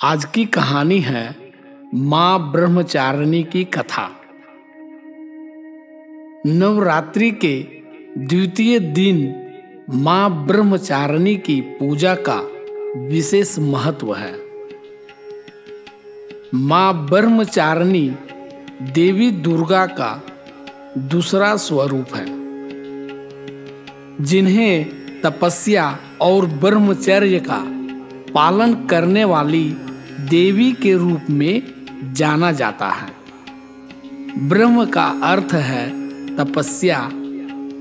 आज की कहानी है माँ ब्रह्मचारिणी की कथा। नवरात्रि के द्वितीय दिन माँ ब्रह्मचारिणी की पूजा का विशेष महत्व है। माँ ब्रह्मचारिणी देवी दुर्गा का दूसरा स्वरूप है, जिन्हें तपस्या और ब्रह्मचर्य का पालन करने वाली देवी के रूप में जाना जाता है। ब्रह्म का अर्थ है तपस्या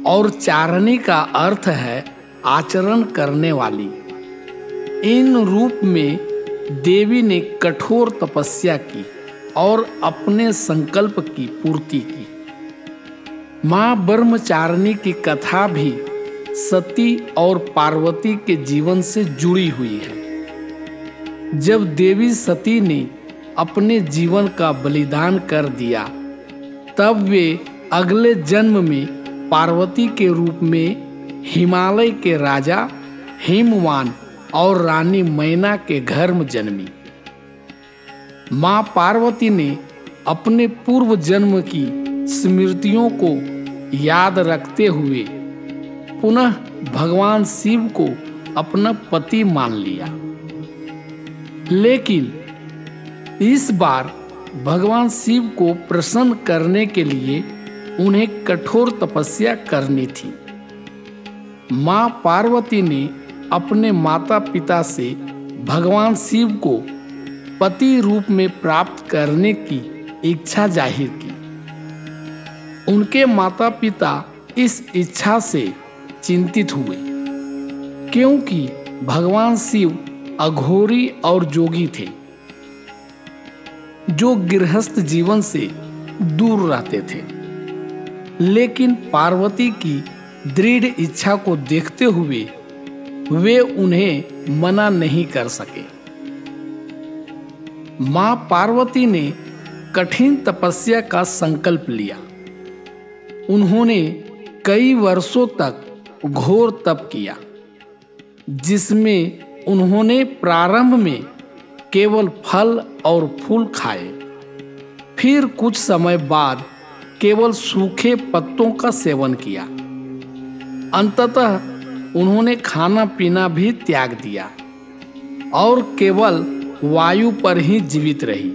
और चारणी का अर्थ है आचरण करने वाली। इन रूप में देवी ने कठोर तपस्या की और अपने संकल्प की पूर्ति की। माँ ब्रह्मचारिणी की कथा भी सती और पार्वती के जीवन से जुड़ी हुई है। जब देवी सती ने अपने जीवन का बलिदान कर दिया, तब वे अगले जन्म में पार्वती के रूप में हिमालय के राजा हिमवान और रानी मैना के घर में जन्मी। माँ पार्वती ने अपने पूर्व जन्म की स्मृतियों को याद रखते हुए पुनः भगवान शिव को अपना पति मान लिया। लेकिन इस बार भगवान शिव को प्रसन्न करने के लिए उन्हें कठोर तपस्या करनी थी। माँ पार्वती ने अपने माता पिता से भगवान शिव को पति रूप में प्राप्त करने की इच्छा जाहिर की। उनके माता पिता इस इच्छा से चिंतित हुए, क्योंकि भगवान शिव अघोरी और जोगी थे, जो गृहस्थ जीवन से दूर रहते थे। लेकिन पार्वती की दृढ़ इच्छा को देखते हुए वे उन्हें मना नहीं कर सके। माँ पार्वती ने कठिन तपस्या का संकल्प लिया। उन्होंने कई वर्षों तक घोर तप किया, जिसमें उन्होंने प्रारंभ में केवल फल और फूल खाए, फिर कुछ समय बाद केवल सूखे पत्तों का सेवन किया। अंततः उन्होंने खाना पीना भी त्याग दिया और केवल वायु पर ही जीवित रही।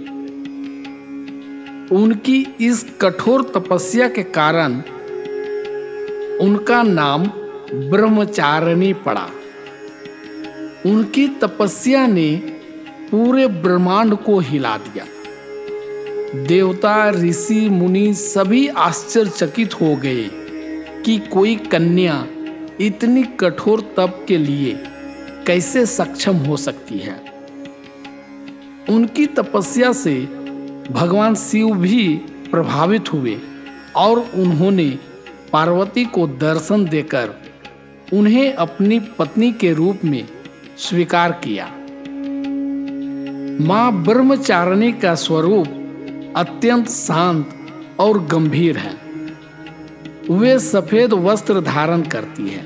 उनकी इस कठोर तपस्या के कारण उनका नाम ब्रह्मचारिणी पड़ा। उनकी तपस्या ने पूरे ब्रह्मांड को हिला दिया। देवता, ऋषि, मुनि सभी आश्चर्यचकित हो गए कि कोई कन्या इतनी कठोर तप के लिए कैसे सक्षम हो सकती है। उनकी तपस्या से भगवान शिव भी प्रभावित हुए और उन्होंने पार्वती को दर्शन देकर उन्हें अपनी पत्नी के रूप में स्वीकार किया। माँ ब्रह्मचारिणी का स्वरूप अत्यंत शांत और गंभीर है। वे सफेद वस्त्र धारण करती है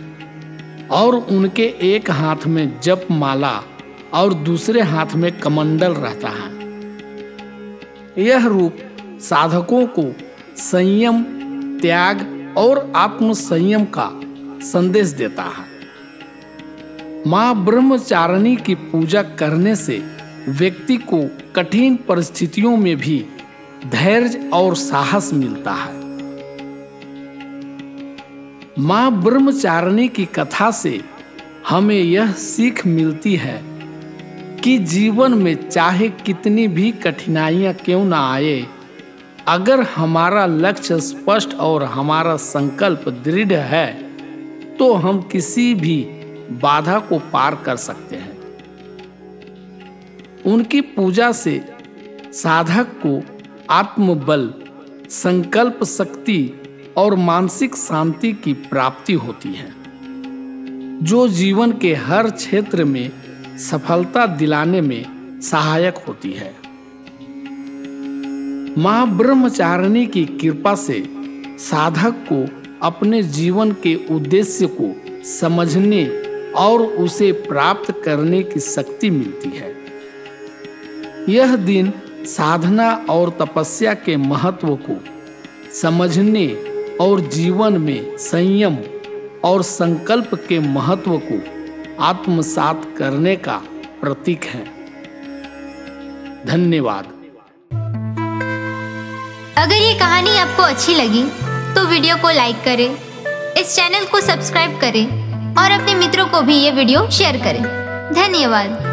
और उनके एक हाथ में जप माला और दूसरे हाथ में कमंडल रहता है। यह रूप साधकों को संयम, त्याग और आत्मसंयम का संदेश देता है। माँ ब्रह्मचारिणी की पूजा करने से व्यक्ति को कठिन परिस्थितियों में भी धैर्य और साहस मिलता है। माँ ब्रह्मचारिणी की कथा से हमें यह सीख मिलती है कि जीवन में चाहे कितनी भी कठिनाइयां क्यों ना आए, अगर हमारा लक्ष्य स्पष्ट और हमारा संकल्प दृढ़ है तो हम किसी भी बाधा को पार कर सकते हैं। उनकी पूजा से साधक को आत्मबल, संकल्प शक्ति और मानसिक शांति की प्राप्ति होती है, जो जीवन के हर क्षेत्र में सफलता दिलाने में सहायक होती है। माँ ब्रह्मचारिणी की कृपा से साधक को अपने जीवन के उद्देश्य को समझने और उसे प्राप्त करने की शक्ति मिलती है। यह दिन साधना और तपस्या के महत्व को समझने और जीवन में संयम और संकल्प के महत्व को आत्मसात करने का प्रतीक है। धन्यवाद। अगर ये कहानी आपको अच्छी लगी तो वीडियो को लाइक करें, इस चैनल को सब्सक्राइब करें और अपने मित्रों को भी ये वीडियो शेयर करें। धन्यवाद।